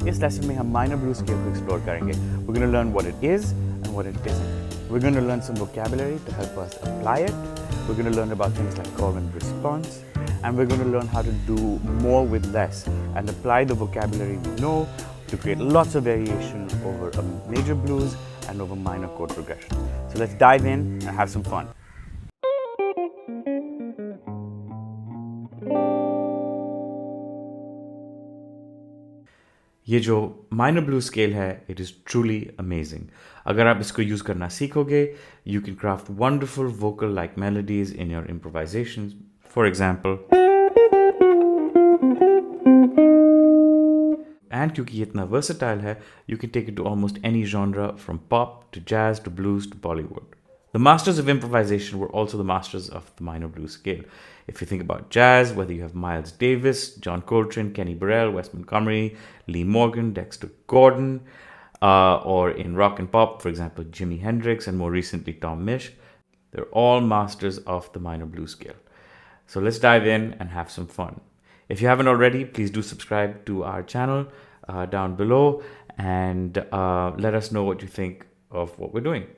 इस लेसन में हम माइनर ब्लूज स्केल को एक्सप्लोर करेंगे. We're going to learn what it is and what it isn't. We're going to learn some vocabulary to help us apply it. We're going to learn about things like call and response, and we're going to learn how to do more with less and apply the vocabulary we know to create lots of variation over a major blues and over minor chord progression. So let's dive in and have some fun. ये जो minor blue scale है, it is truly amazing. अगर आप इसको use करना सीखोगे, you can craft wonderful vocal like melodies in your improvisation. For example, and क्योंकि ये इतना वर्सेटाइल है, you can take it to almost any genre, from pop to jazz to blues to Bollywood. The masters of improvisation were also the masters of the minor blues scale. If you think about jazz, whether you have Miles Davis, John Coltrane, Kenny Burrell, Wes Montgomery, Lee Morgan, Dexter Gordon, or in rock and pop, for example, Jimi Hendrix, and more recently Tom Misch, they're all masters of the minor blues scale. So let's dive in and have some fun. If you haven't already, please do subscribe to our channel down below and let us know what you think of what we're doing.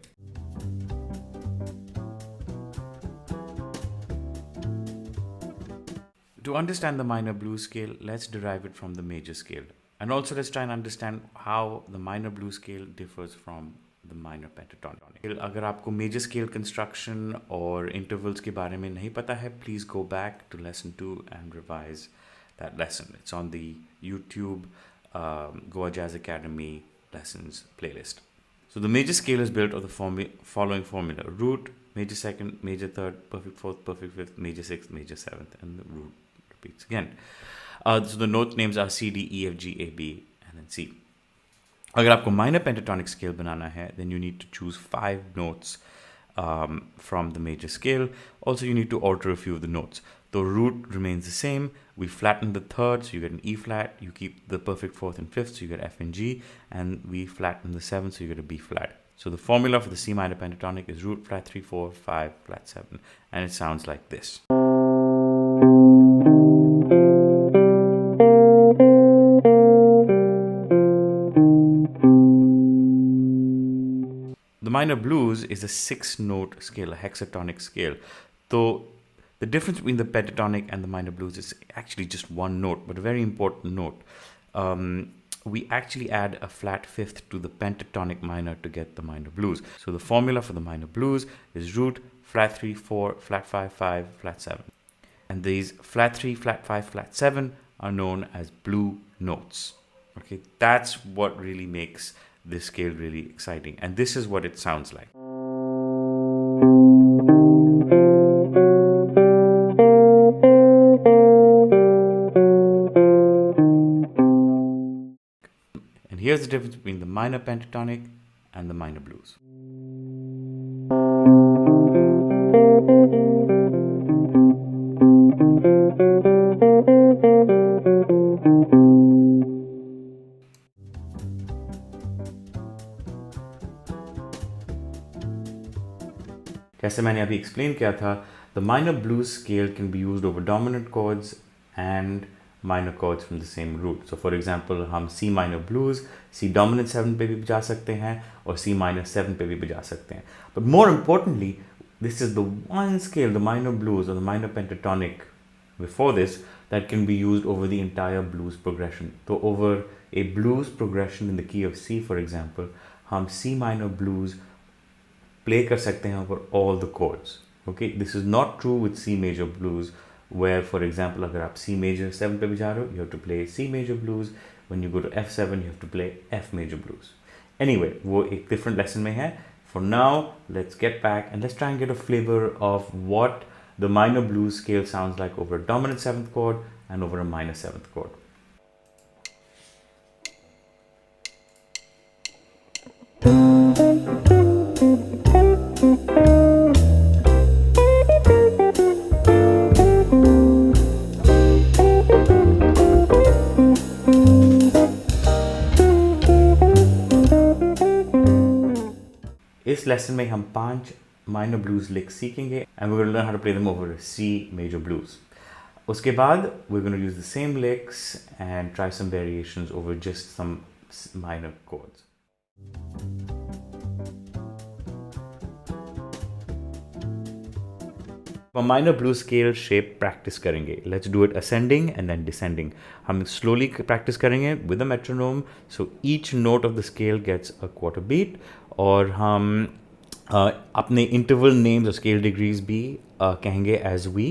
To understand the minor blues scale, let's derive it from the major scale. And also let's try and understand how the minor blues scale differs from the minor pentatonic. अगर आपको major scale construction और intervals के बारे में नहीं पता है, please go back to lesson 2 and revise that lesson. It's on the YouTube Goa Jazz Academy lessons playlist. So the major scale is built of the following formula: root, major second, major third, perfect fourth, perfect fifth, major sixth, major seventh, and the root repeats again. So the note names are C, D, E, F, G, A, B, and then C. अगर आपको minor pentatonic scale बनाना है, then you need to choose 5 notes from the major scale. Also, you need to alter a few of the notes. The root remains the same. We flatten the third, so you get an E flat. You keep the perfect fourth and fifth, so you get F and G. And we flatten the seventh, so you get a B flat. So the formula for the C minor pentatonic is root, flat 3, 4, 5, flat 7. And it sounds like this. The minor blues is a 6-note scale, a hexatonic scale. So the difference between the pentatonic and the minor blues is actually just one note, but a very important note. We actually add a flat fifth to the pentatonic minor to get the minor blues. So the formula for the minor blues is root, flat 3, 4, flat 5, 5, flat 7. And these flat 3, flat 5, flat 7 are known as blue notes. Okay, that's what really makes this scale really exciting. And this is what it sounds like. And here's the difference between the minor pentatonic and the minor blues. जैसे मैंने अभी explain किया था, the minor blues scale can be used over dominant chords and minor chords from the same root. So for example, हम C minor blues C dominant 7 पे भी बजा सकते हैं और C minor 7 पे भी बजा सकते हैं. But more importantly, this is the one scale, the minor blues or the minor pentatonic before this, that can be used over the entire blues progression. So over a blues progression in the key of C, for example, हम C minor blues play कर सकते हैं over all the chords. Okay, this is not true with C major blues, where for example अगर आप C major 7 पे बजा रहे हो, you have to play C major blues. When you go to F7, you have to play F major blues. Anyway, वो एक different lesson में है. For now, let's get back and let's try and get a flavor of what the minor blues scale sounds like over a dominant 7th chord and over a minor 7th chord. इस lesson में हम 5 minor blues licks सीखेंगे and we're going to learn how to play them over C major blues. उसके बाद we're going to use the same licks and try some variations over just some minor chords. A minor blues scale shape practice करेंगे. Let's do it ascending and then descending. हम slowly practice करेंगे with a metronome, so each note of the scale gets a quarter beat. और हम अपने interval names और scale degrees भी कहेंगे as we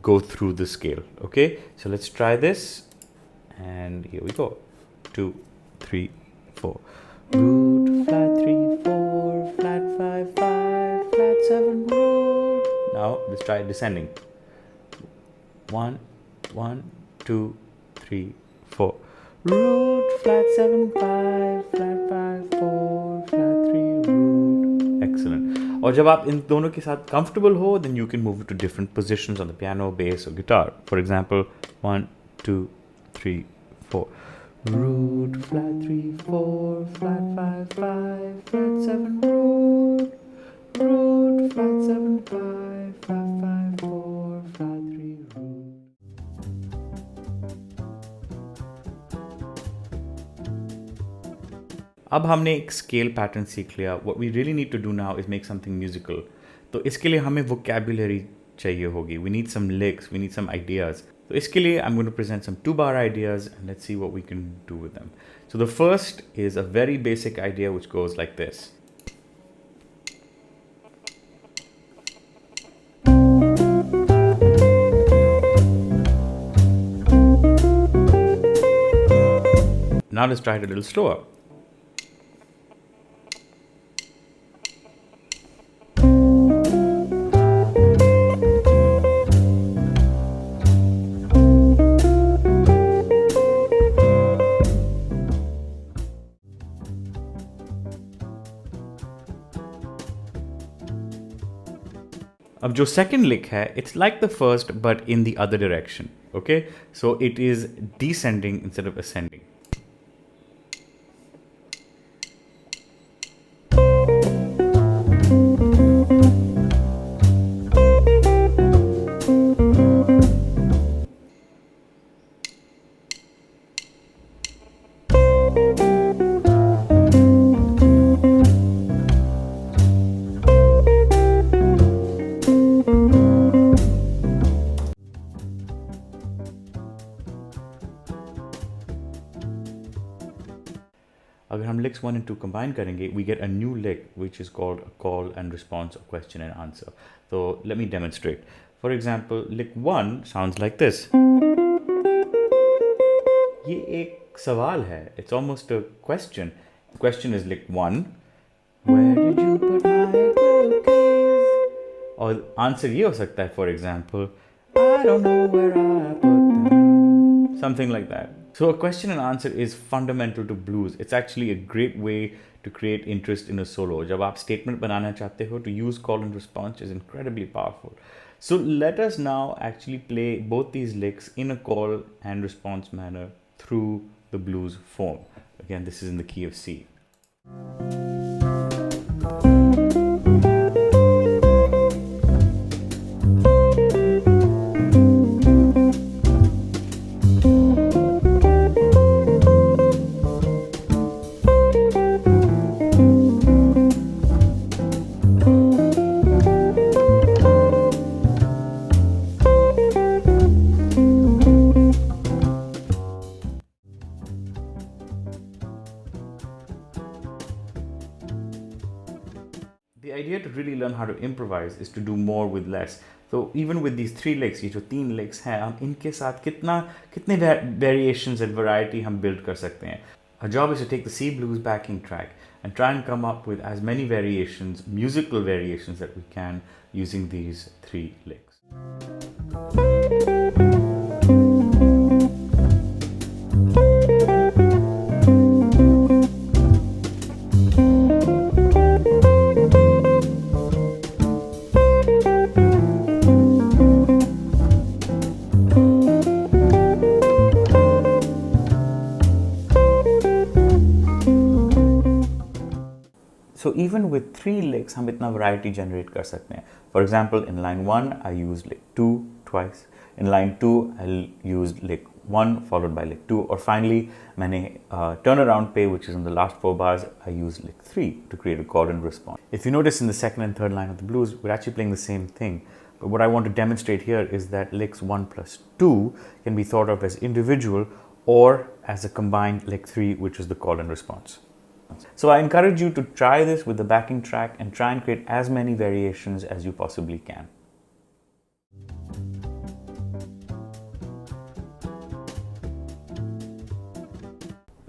go through the scale. Okay, so let's try this, and here we go. 2, 3, 4. Root, flat 3, 4, flat 5, 5, flat 7, root. Now let's try descending. 1, 1, 2, 3, 4. Root, flat 7, 5, flat 5, 4, flat 3, root. Excellent. और जब आप इन दोनों के साथ comfortable हो, then you can move to different positions on the piano, bass, or guitar. For example, 1, 2, 3, 4. Root, flat 3, 4, flat 5, 5, flat 7, root. Root, flat 7, 5, flat 5, 4, flat 3, root. अब हमने एक स्केल पैटर्न सीख लिया. What we really need to do now is make something musical. तो इसके लिए हमें vocabulary चाहिए होगी. We need some licks, we need some ideas. तो इसके लिए I'm going to present some 2-bar ideas and let's see what we can do with them. So the first is a very basic idea which goes like this. Now let's try it a little slower. अब जो second lick है, it's like the first but in the other direction. Okay, so it is descending instead of ascending. अगर हम licks 1 and 2 combine करेंगे, we get a new lick which is called a call and response or question and answer. So let me demonstrate. For example, lick 1 sounds like this. ये एक सवाल है. It's almost a question. The question is lick 1. Where did you put my cookies? और answer ये हो सकता है, for example, I don't know where I put them. Something like that. So a question and answer is fundamental to blues. It's actually a great way to create interest in a solo. जब आप statement बनाना चाहते हो, to use call and response is incredibly powerful. So let us now actually play both these licks in a call and response manner through the blues form. Again, this is in the key of C. The idea to really learn how to improvise is to do more with less. So even with these 3 licks, ये जो 3 licks हैं, हम इनके साथ कितने variations and variety हम build कर सकते हैं. Our job is to take the C blues backing track and try and come up with as many variations, musical variations that we can using these 3 licks. So even with 3 licks, हम इतना variety generate कर सकते हैं. For example, in line 1, I use lick 2 twice. In line 2, I'll use lick 1 followed by lick 2. Or finally, मैंने turnaround पे, which is in the last 4 bars, I use lick 3 to create a chord and response. If you notice in the second and third line of the blues, we're actually playing the same thing. But what I want to demonstrate here is that licks 1 plus 2 can be thought of as individual or as a combined lick 3, which is the chord and response. So I encourage you to try this with the backing track and try and create as many variations as you possibly can.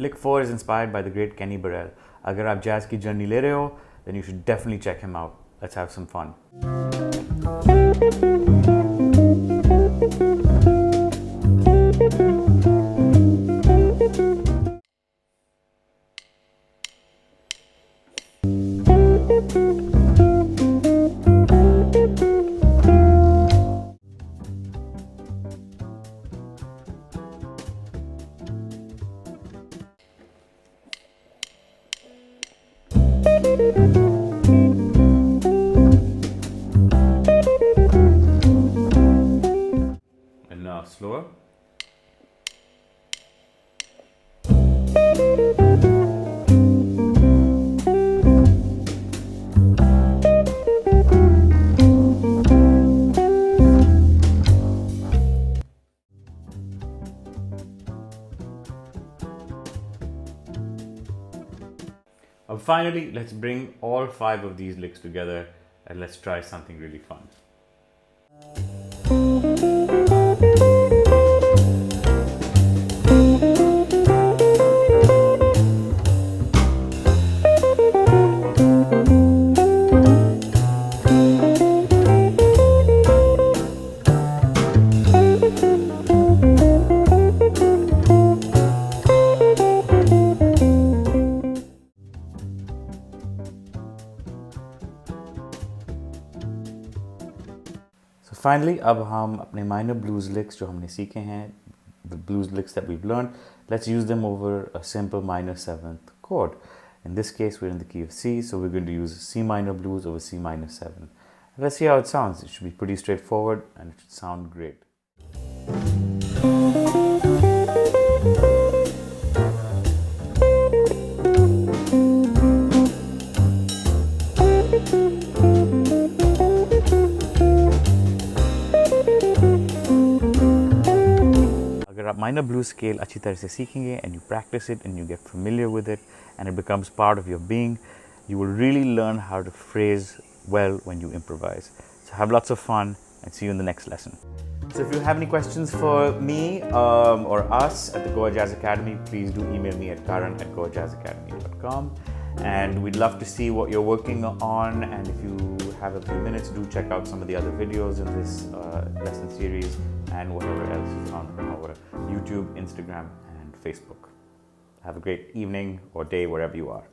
Lick 4 is inspired by the great Kenny Burrell. अगर आप jazz की journey ले रहे हो, then you should definitely check him out. Let's have some fun. And now slower. Finally, let's bring all 5 of these licks together and let's try something really fun. Finally, अब हम अपने minor blues licks जो हमने सीखे हैं, the blues licks that we've learned, let's use them over a simple minor 7th chord. In this case, we're in the key of C, so we're going to use C minor blues over C minor 7. Let's see how it sounds. It should be pretty straightforward and it should sound great. अगर आप minor blues scale अच्छी तरह से सीखेंगे and you practice it and you get familiar with it and it becomes part of your being, you will really learn how to phrase well when you improvise. So have lots of fun and see you in the next lesson. So if you have any questions for me or us at the Goa Jazz Academy, please do email me at karan@goajazzacademy.com. And we'd love to see what you're working on, and if you have a few minutes, do check out some of the other videos in this lesson series and whatever else you found on our YouTube, Instagram and Facebook. Have a great evening or day wherever you are.